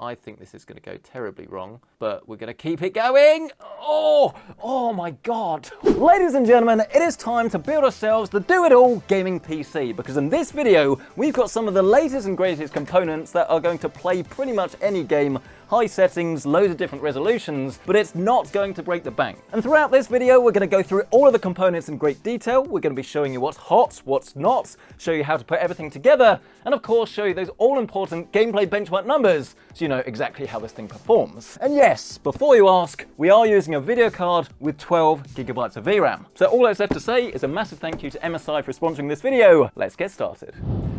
I think this is going to go terribly wrong, but we're going to keep it going. Oh my God. Ladies and gentlemen, it is time to build ourselves the do-it-all gaming PC, because in this video, we've got some of the latest and greatest components that are going to play pretty much any game, high settings, loads of different resolutions, but it's not going to break the bank. And throughout this video, we're going to go through all of the components in great detail. We're going to be showing you what's hot, what's not, show you how to put everything together, and of course, show you those all-important gameplay benchmark numbers, so you know exactly how this thing performs. And yes, before you ask, we are using a video card with 12 gigabytes of VRAM. So all that's left to say is a massive thank you to MSI for sponsoring this video. Let's get started.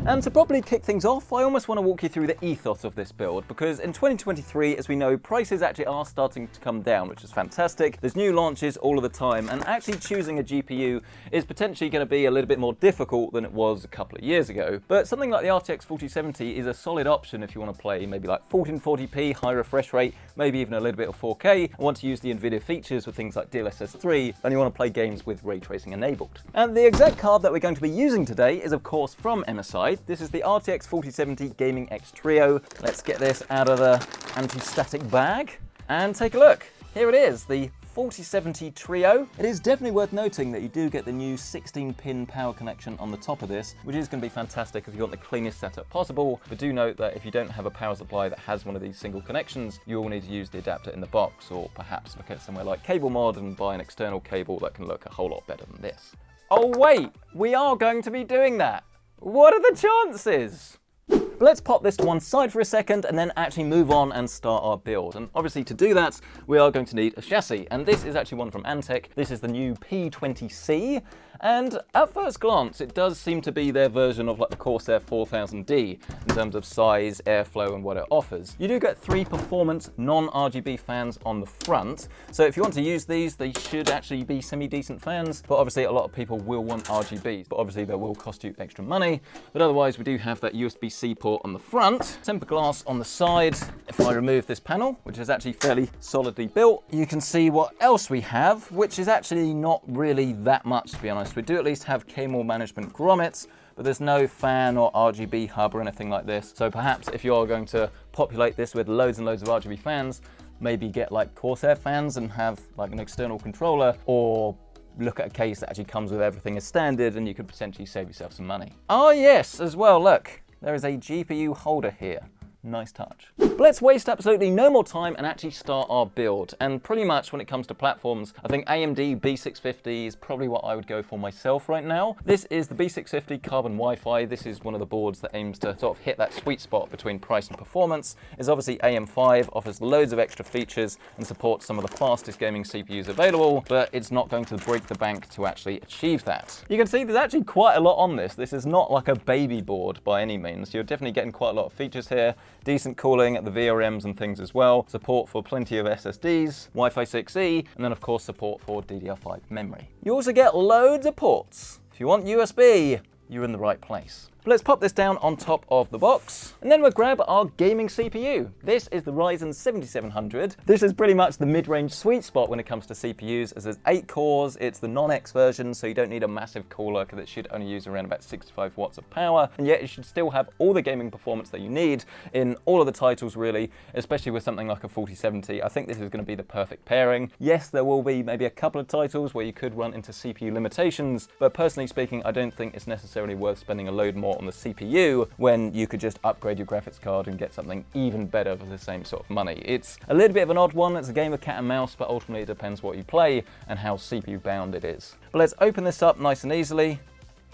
And to properly kick things off, I almost want to walk you through the ethos of this build, because in 2023, as we know, prices actually are starting to come down, which is fantastic. There's new launches all of the time, and actually choosing a GPU is potentially going to be a little bit more difficult than it was a couple of years ago. But something like the RTX 4070 is a solid option if you want to play maybe like 1440p, high refresh rate, maybe even a little bit of 4K, and want to use the NVIDIA features with things like DLSS 3, and you want to play games with ray tracing enabled. And the exact card that we're going to be using today is of course from MSI. This is the RTX 4070 Gaming X Trio. Let's get this out of the anti-static bag and take a look. Here it is, the 4070 Trio. It is definitely worth noting that you do get the new 16-pin power connection on the top of this, which is going to be fantastic if you want the cleanest setup possible. But do note that if you don't have a power supply that has one of these single connections, you will need to use the adapter in the box, or perhaps look at somewhere like Cable Mod and buy an external cable that can look a whole lot better than this. Oh wait, we are going to be doing that. What are the chances? But let's pop this to one side for a second and then actually move on and start our build. And obviously to do that, we are going to need a chassis. And this is actually one from Antec. This is the new P20C. And at first glance, it does seem to be their version of like the Corsair 4000D in terms of size, airflow, and what it offers. You do get 3 performance non-RGB fans on the front. So if you want to use these, they should actually be semi-decent fans. But obviously a lot of people will want RGBs, but obviously they will cost you extra money. But otherwise, we do have that USB-C port on the front, tempered glass on the side. If I remove this panel, which is actually fairly solidly built, you can see what else we have, which is actually not really that much, to be honest. We do at least have cable management grommets, but there's no fan or RGB hub or anything like this. So perhaps if you're going to populate this with loads and loads of RGB fans, maybe get like Corsair fans and have like an external controller, or look at a case that actually comes with everything as standard and you could potentially save yourself some money. Oh yes, as well, look, there is a GPU holder here. Nice touch. But let's waste absolutely no more time and actually start our build. And pretty much when it comes to platforms, I think AMD B650 is probably what I would go for myself right now. This is the B650 Carbon Wi-Fi. This is one of the boards that aims to sort of hit that sweet spot between price and performance. It's obviously AM5, offers loads of extra features and supports some of the fastest gaming CPUs available, but it's not going to break the bank to actually achieve that. You can see there's actually quite a lot on this. This is not like a baby board by any means. You're definitely getting quite a lot of features here. Decent cooling at the VRMs and things as well, support for plenty of SSDs, Wi-Fi 6E, and then of course support for DDR5 memory. You also get loads of ports. If you want USB, you're in the right place. But let's pop this down on top of the box, and then we'll grab our gaming CPU. This is the Ryzen 7700. This is pretty much the mid-range sweet spot when it comes to CPUs, as there's 8 cores. It's the non-X version, so you don't need a massive cooler because it should only use around about 65 watts of power, and yet it should still have all the gaming performance that you need in all of the titles really, especially with something like a 4070. I think this is going to be the perfect pairing. Yes, there will be maybe a couple of titles where you could run into CPU limitations, but personally speaking, I don't think it's necessarily worth spending a load more on the CPU when you could just upgrade your graphics card and get something even better for the same sort of money. It's a little bit of an odd one. It's a game of cat and mouse, but ultimately it depends what you play and how CPU bound it is. But let's open this up nice and easily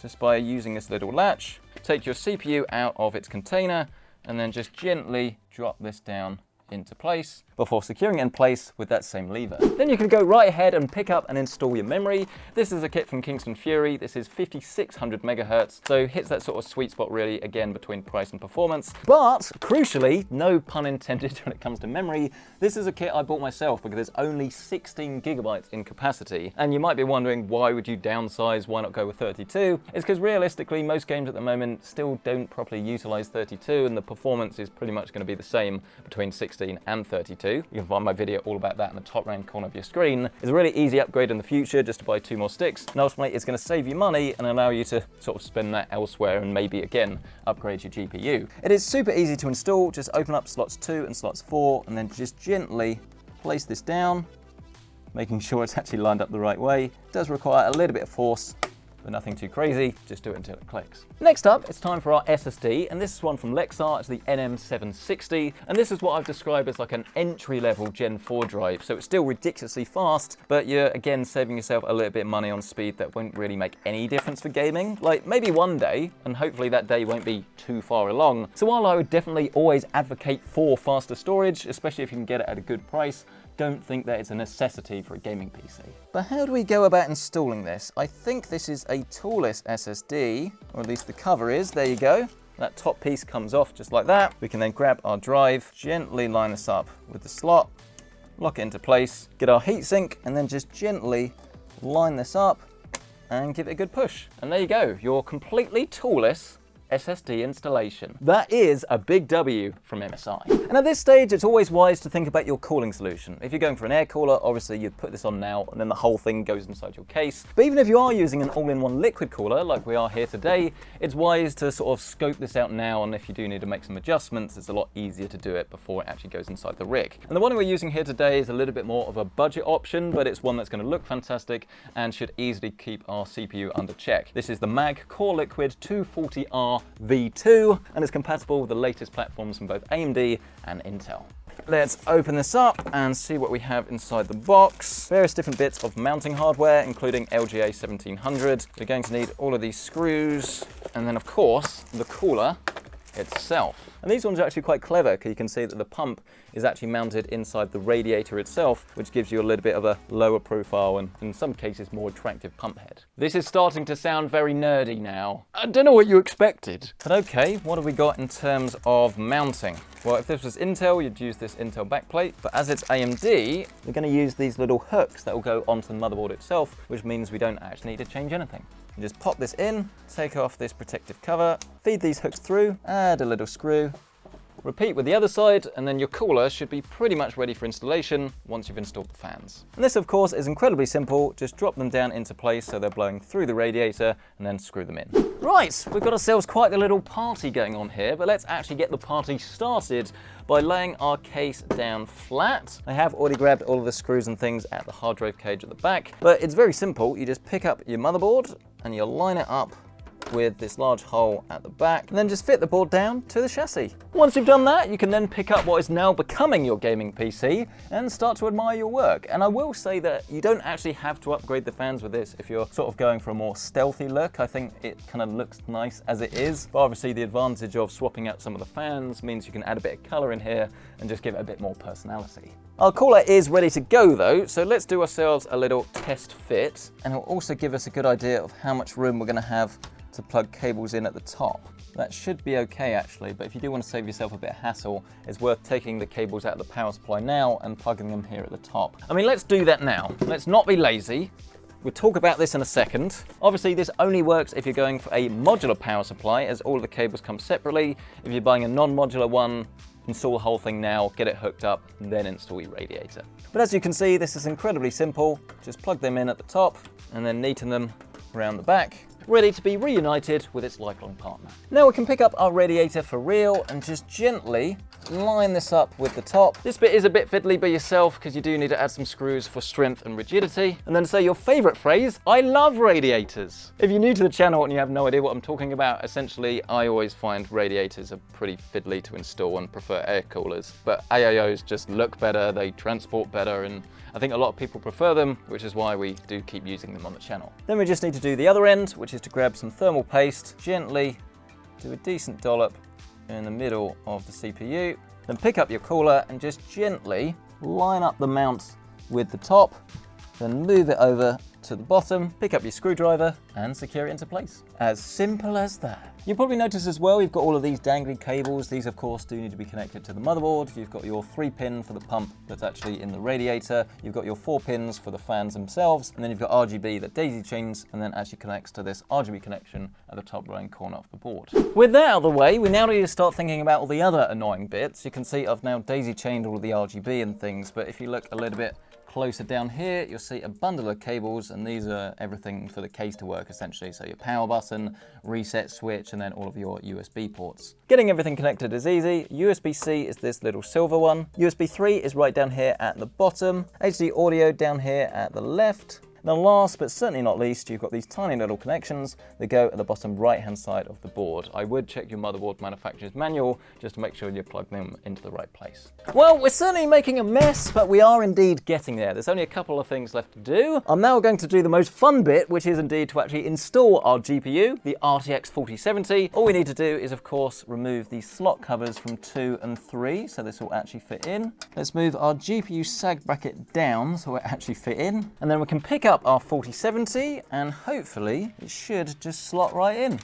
just by using this little latch. Take your CPU out of its container and then just gently drop this down into place before securing it in place with that same lever. Then you can go right ahead and pick up and install your memory. This is a kit from Kingston Fury. This is 5600 megahertz, so hits that sort of sweet spot really, again, between price and performance. But crucially, no pun intended when it comes to memory, this is a kit I bought myself because there's only 16 gigabytes in capacity. And you might be wondering, why would you downsize? Why not go with 32? It's because realistically, most games at the moment still don't properly utilize 32, and the performance is pretty much going to be the same between 16 16 and 32. You can find my video all about that in the top right corner of your screen. It's a really easy upgrade in the future just to buy 2 more sticks, and ultimately it's going to save you money and allow you to sort of spend that elsewhere and maybe again upgrade your GPU. It is super easy to install. Just open up slots 2 and slots 4 and then just gently place this down, making sure it's actually lined up the right way. It does require a little bit of force, but nothing too crazy, just do it until it clicks. Next up, it's time for our SSD, and this is one from Lexar. It's the NM760, and this is what I've described as like an entry-level Gen 4 drive, so it's still ridiculously fast, but you're again saving yourself a little bit of money on speed that won't really make any difference for gaming. Like maybe one day, and hopefully that day won't be too far along. So while I would definitely always advocate for faster storage, especially if you can get it at a good price, don't think that it's a necessity for a gaming PC. But how do we go about installing this? I think this is a toolless SSD, or at least the cover is. There you go. That top piece comes off just like that. We can then grab our drive, gently line this up with the slot, lock it into place, get our heatsink, and then just gently line this up and give it a good push. And there you go, your completely toolless SSD installation. That is a big W from MSI. And at this stage, it's always wise to think about your cooling solution. If you're going for an air cooler, obviously you'd put this on now and then the whole thing goes inside your case. But even if you are using an all-in-one liquid cooler like we are here today, it's wise to sort of scope this out now, and if you do need to make some adjustments, it's a lot easier to do it before it actually goes inside the rig. And the one we're using here today is a little bit more of a budget option, but it's one that's going to look fantastic and should easily keep our CPU under check. This is the MAG Core Liquid 240R V2, and it's compatible with the latest platforms from both AMD and Intel. Let's open this up and see what we have inside the box. Various different bits of mounting hardware, including LGA 1700. We're going to need all of these screws, and then of course, the cooler itself. And these ones are actually quite clever, because you can see that the pump is actually mounted inside the radiator itself, which gives you a little bit of a lower profile and in some cases more attractive pump head. This is starting to sound very nerdy now. I don't know what you expected. But okay, what have we got in terms of mounting? Well, if this was Intel, you'd use this Intel backplate, but as it's AMD, we're going to use these little hooks that will go onto the motherboard itself, which means we don't actually need to change anything. You just pop this in, take off this protective cover, feed these hooks through, add a little screw, repeat with the other side, and then your cooler should be pretty much ready for installation once you've installed the fans. And this, of course, is incredibly simple. Just drop them down into place so they're blowing through the radiator, and then screw them in. Right, we've got ourselves quite a little party going on here, but let's actually get the party started by laying our case down flat. I have already grabbed all of the screws and things at the hard drive cage at the back, but it's very simple. You just pick up your motherboard and you line it up with this large hole at the back, and then just fit the board down to the chassis. Once you've done that, you can then pick up what is now becoming your gaming PC and start to admire your work. And I will say that you don't actually have to upgrade the fans with this if you're sort of going for a more stealthy look. I think it kind of looks nice as it is, but obviously the advantage of swapping out some of the fans means you can add a bit of color in here and just give it a bit more personality. Our cooler is ready to go though, so let's do ourselves a little test fit, and it'll also give us a good idea of how much room we're going to have to plug cables in at the top. That should be okay actually, but if you do want to save yourself a bit of hassle, it's worth taking the cables out of the power supply now and plugging them here at the top. I mean, let's do that now. Let's not be lazy. We'll talk about this in a second. Obviously, this only works if you're going for a modular power supply, as all of the cables come separately. If you're buying a non-modular one, install the whole thing now, get it hooked up, and then install your radiator. But as you can see, this is incredibly simple. Just plug them in at the top and then neaten them around the back, ready to be reunited with its lifelong partner. Now we can pick up our radiator for real and just gently line this up with the top. This bit is a bit fiddly by yourself because you do need to add some screws for strength and rigidity. And then say your favorite phrase, I love radiators. If you're new to the channel and you have no idea what I'm talking about, essentially I always find radiators are pretty fiddly to install and prefer air coolers. But AiOs just look better, they transport better, and I think a lot of people prefer them, which is why we do keep using them on the channel. Then we just need to do the other end, which is to grab some thermal paste, gently do a decent dollop in the middle of the CPU, then pick up your cooler and just gently line up the mount with the top, then move it over to the bottom, pick up your screwdriver and secure it into place. As simple as that. You'll probably notice as well, you've got all of these dangly cables. These of course do need to be connected to the motherboard. You've got your 3-pin for the pump that's actually in the radiator. You've got your 4 pins for the fans themselves. And then you've got RGB that daisy chains and then actually connects to this RGB connection at the top right corner of the board. With that out of the way, we now need to start thinking about all the other annoying bits. You can see I've now daisy chained all of the RGB and things, but if you look a little bit closer down here, you'll see a bundle of cables, and these are everything for the case to work essentially. So your power button, reset switch, and then all of your USB ports. Getting everything connected is easy. USB-C is this little silver one. USB 3 is right down here at the bottom. HD audio down here at the left. Now last but certainly not least, you've got these tiny little connections that go at the bottom right hand side of the board. I would check your motherboard manufacturer's manual just to make sure you plug them into the right place. Well, we're certainly making a mess, but we are indeed getting there. There's only a couple of things left to do. I'm now going to do the most fun bit, which is indeed to actually install our GPU, the RTX 4070. All we need to do is of course remove the slot covers from 2 and 3, so this will actually fit in. Let's move our GPU sag bracket down so it actually fit in, and then we can pick up our 4070 and hopefully it should just slot right in.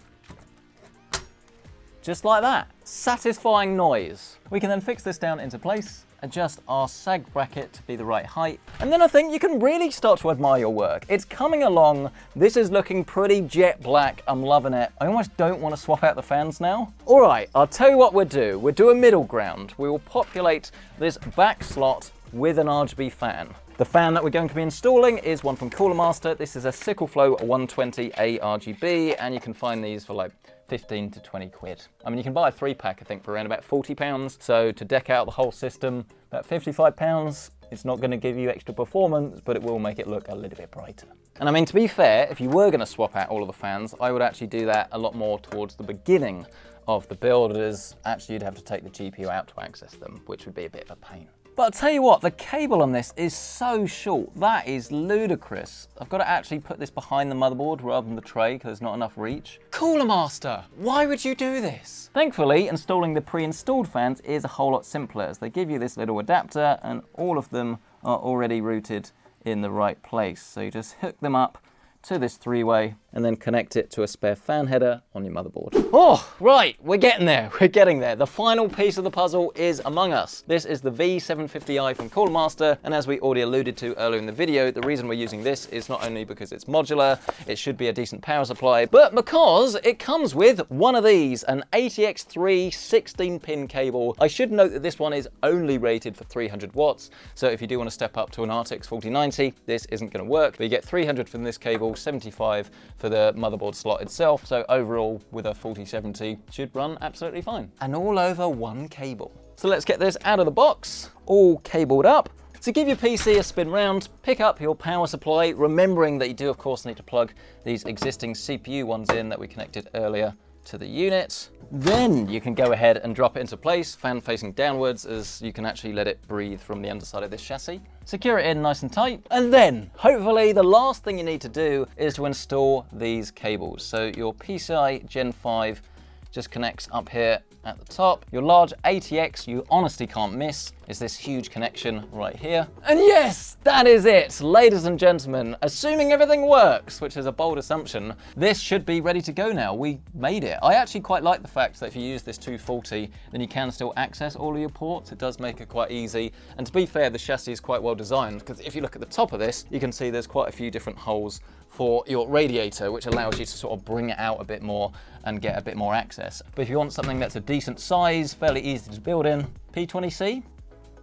Just like that. Satisfying noise. We can then fix this down into place, adjust our sag bracket to be the right height, and then I think you can really start to admire your work. It's coming along. This is looking pretty jet black. I'm loving it. I almost don't want to swap out the fans now. All right, I'll tell you what we'll do. We'll do a middle ground. We will populate this back slot with an RGB fan. The fan that we're going to be installing is one from Cooler Master. This is a SickleFlow 120A RGB, and you can find these for like 15 to 20 quid. I mean, you can buy a 3-pack, I think, for around about 40 pounds. So to deck out the whole system, about 55 pounds. It's not going to give you extra performance, but it will make it look a little bit brighter. And I mean, to be fair, if you were going to swap out all of the fans, I would actually do that a lot more towards the beginning of the build, as actually you'd have to take the GPU out to access them, which would be a bit of a pain. But I'll tell you what, the cable on this is so short. That is ludicrous. I've got to actually put this behind the motherboard rather than the tray because there's not enough reach. Cooler Master, why would you do this? Thankfully, installing the pre-installed fans is a whole lot simpler, as they give you this little adapter and all of them are already routed in the right place. So you just hook them up to this 3-way and then connect it to a spare fan header on your motherboard. Oh, right, we're getting there, we're getting there. The final piece of the puzzle is among us. This is the V750i from Cooler Master, and as we already alluded to earlier in the video, the reason we're using this is not only because it's modular, it should be a decent power supply, but because it comes with one of these, an ATX3 16-pin cable. I should note that this one is only rated for 300 watts, so if you do want to step up to an RTX 4090, this isn't going to work, but you get 300 from this cable, 75 for the motherboard slot itself, so overall with a 4070 should run absolutely fine. And all over one cable. So let's get this out of the box, all cabled up. So give your PC a spin round, pick up your power supply, remembering that you do of course need to plug these existing CPU ones in that we connected earlier to the unit. Then you can go ahead and drop it into place, fan facing downwards, as you can actually let it breathe from the underside of this chassis. Secure it in nice and tight, and then hopefully the last thing you need to do is to install these cables. So your PCI Gen 5 just connects up here at the top. Your large ATX, you honestly can't miss, is this huge connection right here. And yes, that is it, ladies and gentlemen. Assuming everything works, which is a bold assumption, this should be ready to go now. We made it. I actually quite like the fact that if you use this 240, then you can still access all of your ports. It does make it quite easy. And to be fair, the chassis is quite well designed, because if you look at the top of this, you can see there's quite a few different holes for your radiator, which allows you to sort of bring it out a bit more and get a bit more access. But if you want something that's a decent size, fairly easy to build in, P20C,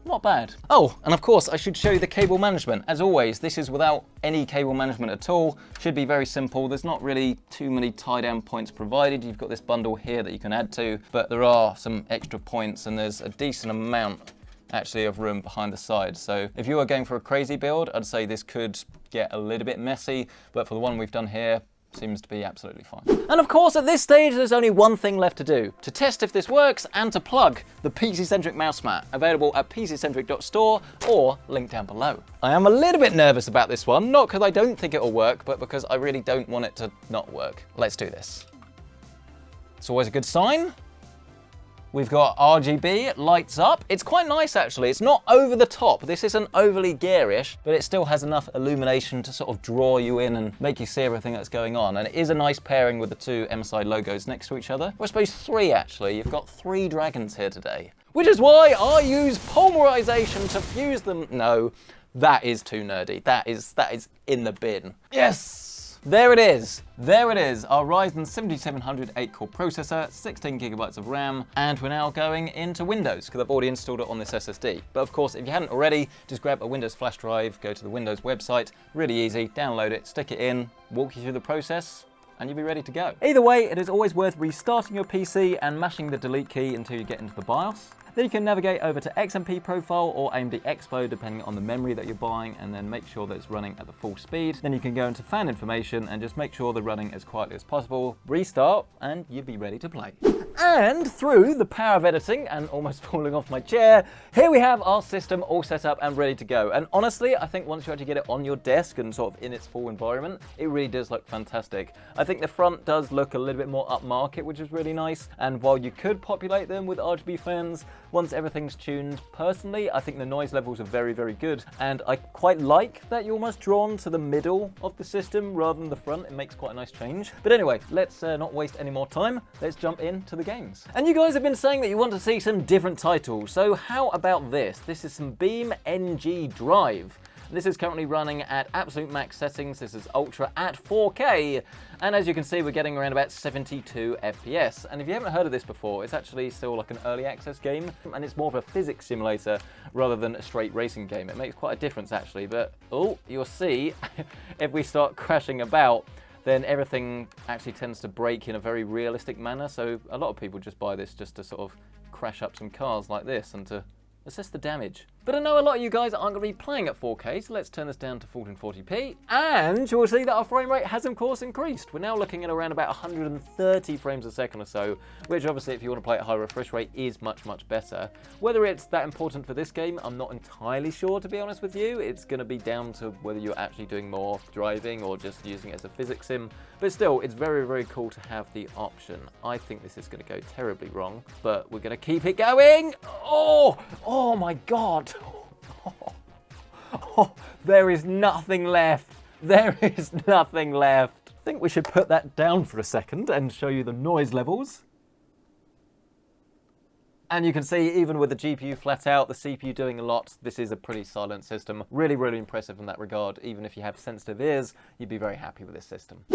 not bad. Oh, and of course I should show you the cable management. As always, this is without any cable management at all. Should be very simple. There's not really too many tie down points provided. You've got this bundle here that you can add to, but there are some extra points and there's a decent amount actually of room behind the side. So if you are going for a crazy build, I'd say this could get a little bit messy, but for the one we've done here, seems to be absolutely fine. And of course, at this stage, there's only one thing left to do, to test if this works and to plug the PC-Centric mouse mat, available at pccentric.store or linked down below. I am a little bit nervous about this one, not because I don't think it'll work, but because I really don't want it to not work. Let's do this. It's always a good sign. We've got RGB, lights up. It's quite nice actually. It's not over the top. This isn't overly garish, but it still has enough illumination to sort of draw you in and make you see everything that's going on. And it is a nice pairing with the two MSI logos next to each other. Or I suppose three actually. You've got three dragons here today. Which is why I use polymerization to fuse them. No, that is too nerdy. That is in the bin. Yes! There it is. There it is, our Ryzen 7700 8-core processor, 16 gigabytes of RAM, and we're now going into Windows because I've already installed it on this SSD. But of course, if you hadn't already, just grab a Windows flash drive, go to the Windows website, really easy, download it, stick it in, walk you through the process, and you'll be ready to go. Either way, it is always worth restarting your PC and mashing the delete key until you get into the BIOS. Then you can navigate over to XMP Profile or AMD Expo, depending on the memory that you're buying, and then make sure that it's running at the full speed. Then you can go into fan information and just make sure they're running as quietly as possible, restart, and you'll be ready to play. And through the power of editing and almost falling off my chair, here we have our system all set up and ready to go. And honestly, I think once you actually get it on your desk and sort of in its full environment, it really does look fantastic. I think the front does look a little bit more upmarket, which is really nice. And while you could populate them with RGB fans, once everything's tuned, personally, I think the noise levels are very, very good. And I quite like that you're almost drawn to the middle of the system rather than the front. It makes quite a nice change. But anyway, let's not waste any more time. Let's jump into the games. And you guys have been saying that you want to see some different titles. So how about this? This is some BeamNG.drive. This is currently running at absolute max settings. This is ultra at 4K. And as you can see, we're getting around about 72 FPS. And if you haven't heard of this before, it's actually still like an early access game. And it's more of a physics simulator rather than a straight racing game. It makes quite a difference actually. But oh, you'll see if we start crashing about, then everything actually tends to break in a very realistic manner. So a lot of people just buy this just to sort of crash up some cars like this and to assess the damage. But I know a lot of you guys aren't going to be playing at 4K, so let's turn this down to 1440p. And you'll see that our frame rate has, of course, increased. We're now looking at around about 130 frames a second or so, which obviously, if you want to play at high refresh rate, is much, much better. Whether it's that important for this game, I'm not entirely sure, to be honest with you. It's going to be down to whether you're actually doing more driving or just using it as a physics sim. But still, it's very, very cool to have the option. I think this is going to go terribly wrong, but we're going to keep it going. Oh my God. Oh, there is nothing left. There is nothing left. I think we should put that down for a second and show you the noise levels. And you can see, even with the GPU flat out, the CPU doing a lot, this is a pretty silent system. Really, really impressive in that regard. Even if you have sensitive ears, you'd be very happy with this system.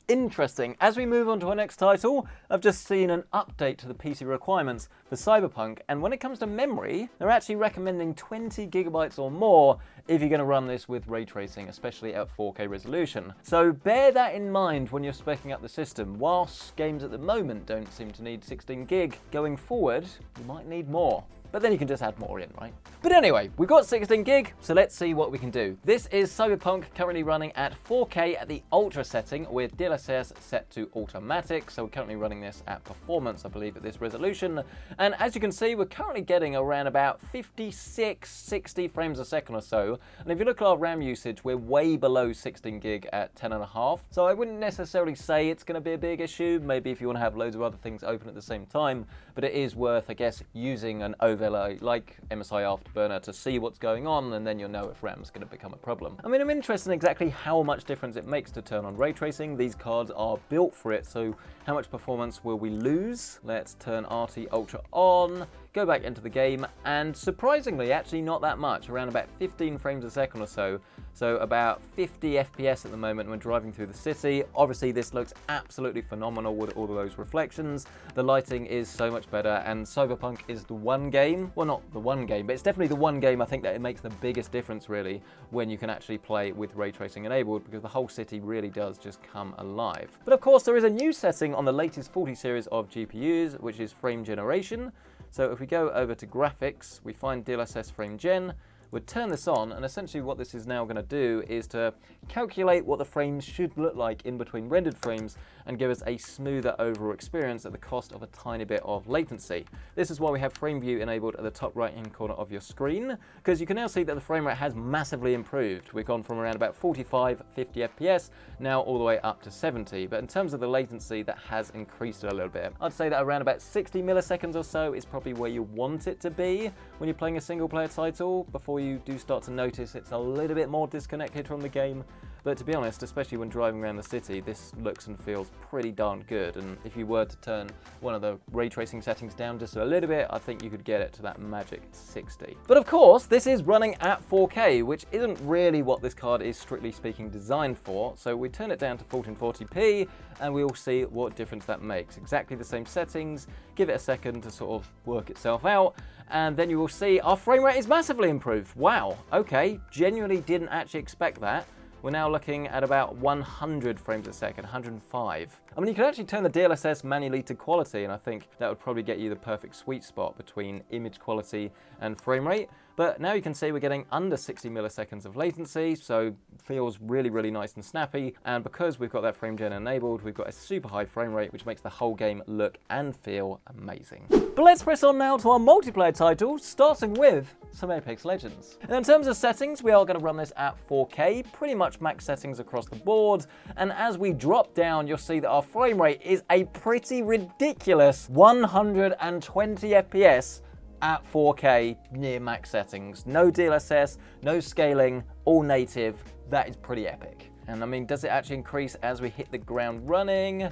Interesting. As we move on to our next title, I've just seen an update to the PC requirements for Cyberpunk, and when it comes to memory, they're actually recommending 20 gigabytes or more if you're going to run this with ray tracing, especially at 4K resolution. So bear that in mind when you're speccing up the system. Whilst games at the moment don't seem to need 16 gig, going forward, you might need more. But then you can just add more in, right? But anyway, we've got 16 gig, so let's see what we can do. This is Cyberpunk currently running at 4K at the Ultra setting with DLSS set to automatic. So we're currently running this at performance, I believe, at this resolution. And as you can see, we're currently getting around about 56, 60 frames a second or so. And if you look at our RAM usage, we're way below 16 gig at 10.5. So I wouldn't necessarily say it's going to be a big issue. Maybe if you want to have loads of other things open at the same time, but it is worth, I guess, using an overlay like MSI Afterburner to see what's going on, and then you'll know if RAM's going to become a problem. I mean, I'm interested in exactly how much difference it makes to turn on ray tracing. These cards are built for it, so how much performance will we lose? Let's turn RT Ultra on, go back into the game, and surprisingly, actually not that much, around about 15 frames a second or so. So about 50 FPS at the moment when driving through the city. Obviously, this looks absolutely phenomenal with all of those reflections. The lighting is so much better, and Cyberpunk is the one game, well, not the one game, but it's definitely the one game I think that it makes the biggest difference really when you can actually play with ray tracing enabled, because the whole city really does just come alive. But of course, there is a new setting on the latest 40 series of GPUs, which is frame generation. So if we go over to graphics, we find DLSS frame gen. We'd turn this on, and essentially what this is now going to do is to calculate what the frames should look like in between rendered frames and give us a smoother overall experience at the cost of a tiny bit of latency. This is why we have frame view enabled at the top right hand corner of your screen, because you can now see that the frame rate has massively improved. We've gone from around about 45, 50 FPS, now all the way up to 70, but in terms of the latency, that has increased a little bit. I'd say that around about 60 milliseconds or so is probably where you want it to be when you're playing a single player title, before you do start to notice it's a little bit more disconnected from the game. But to be honest, especially when driving around the city, this looks and feels pretty darn good. And if you were to turn one of the ray tracing settings down just a little bit, I think you could get it to that magic 60. But of course, this is running at 4K, which isn't really what this card is strictly speaking designed for. So we turn it down to 1440p and we'll see what difference that makes. Exactly the same settings, give it a second to sort of work itself out, and then you will see our frame rate is massively improved. Wow, okay, genuinely didn't actually expect that. We're now looking at about 100 frames a second, 105. I mean, you can actually turn the DLSS manually to quality, and I think that would probably get you the perfect sweet spot between image quality and frame rate. But now you can see we're getting under 60 milliseconds of latency, so feels really, really nice and snappy. And because we've got that frame gen enabled, we've got a super high frame rate, which makes the whole game look and feel amazing. But let's press on now to our multiplayer titles, starting with some Apex Legends. And in terms of settings, we are going to run this at 4K, pretty much max settings across the board. And as we drop down, you'll see that our frame rate is a pretty ridiculous 120 FPS at 4K near max settings. No DLSS, no scaling, all native. That is pretty epic. And I mean, does it actually increase as we hit the ground running?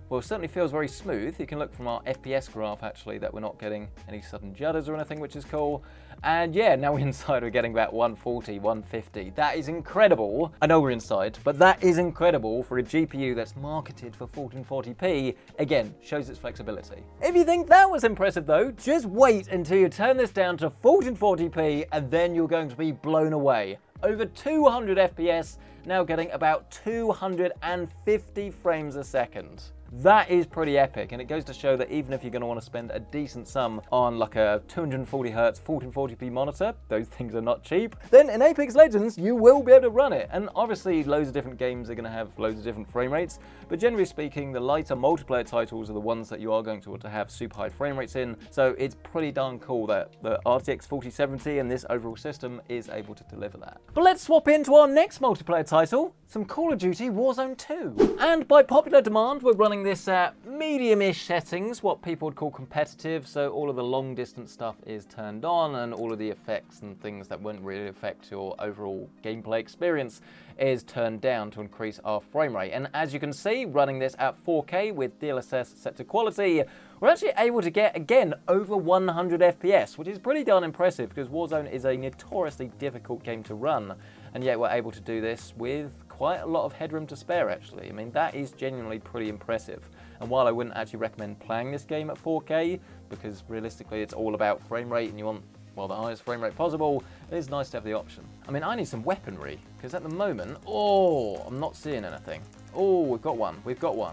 Well, it certainly feels very smooth. You can look from our FPS graph actually that we're not getting any sudden judders or anything, which is cool. And yeah, now we're inside, we're getting about 140, 150. That is incredible. I know we're inside, but that is incredible for a GPU that's marketed for 1440p. Again, shows its flexibility. If you think that was impressive though, just wait until you turn this down to 1440p and then you're going to be blown away. Over 200 FPS, now getting about 250 frames a second. That is pretty epic, and it goes to show that even if you're going to want to spend a decent sum on like a 240Hz 1440p monitor, those things are not cheap, then in Apex Legends you will be able to run it. And obviously loads of different games are going to have loads of different frame rates, but generally speaking the lighter multiplayer titles are the ones that you are going to want to have super high frame rates in, so it's pretty darn cool that the RTX 4070 and this overall system is able to deliver that. But let's swap into our next multiplayer title, some Call of Duty Warzone 2. And by popular demand we're running this at medium-ish settings, what people would call competitive, so all of the long distance stuff is turned on and all of the effects and things that wouldn't really affect your overall gameplay experience is turned down to increase our frame rate. And as you can see, running this at 4K with DLSS set to quality, we're actually able to get, again, over 100 FPS, which is pretty darn impressive because Warzone is a notoriously difficult game to run, and yet we're able to do this with quite a lot of headroom to spare actually. I mean, that is genuinely pretty impressive. And while I wouldn't actually recommend playing this game at 4K, because realistically it's all about frame rate and you want, well, the highest frame rate possible, it is nice to have the option. I mean, I need some weaponry, because at the moment, oh, I'm not seeing anything. Oh, we've got one,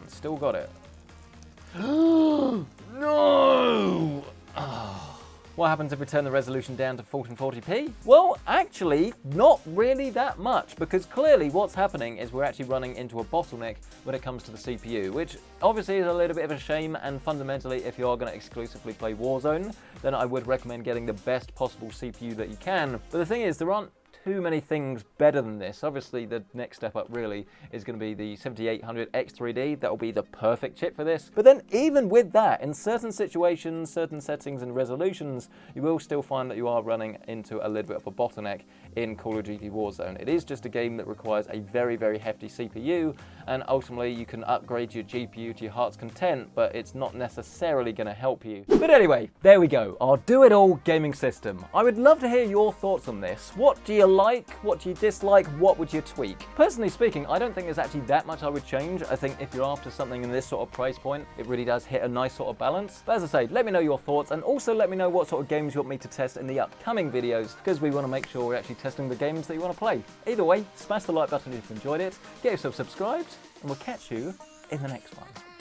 still got it. No! Oh. What happens if we turn the resolution down to 1440p? Well, actually, not really that much, because clearly what's happening is we're actually running into a bottleneck when it comes to the CPU, which obviously is a little bit of a shame, and fundamentally, if you are going to exclusively play Warzone, then I would recommend getting the best possible CPU that you can. But the thing is, there aren't too many things better than this. Obviously, the next step up really is going to be the 7800 X3D. That will be the perfect chip for this. But then even with that, in certain situations, certain settings and resolutions, you will still find that you are running into a little bit of a bottleneck in Call of Duty Warzone. It is just a game that requires a very, very hefty CPU, and ultimately you can upgrade your GPU to your heart's content, but it's not necessarily going to help you. But anyway, there we go, our do-it-all gaming system. I would love to hear your thoughts on this. What do you like? What do you dislike? What would you tweak? Personally speaking, I don't think there's actually that much I would change. I think if you're after something in this sort of price point, it really does hit a nice sort of balance. But as I say, let me know your thoughts, and also let me know what sort of games you want me to test in the upcoming videos, because we want to make sure we're actually testing the games that you want to play. Either way, smash the like button if you enjoyed it, get yourself subscribed, and we'll catch you in the next one.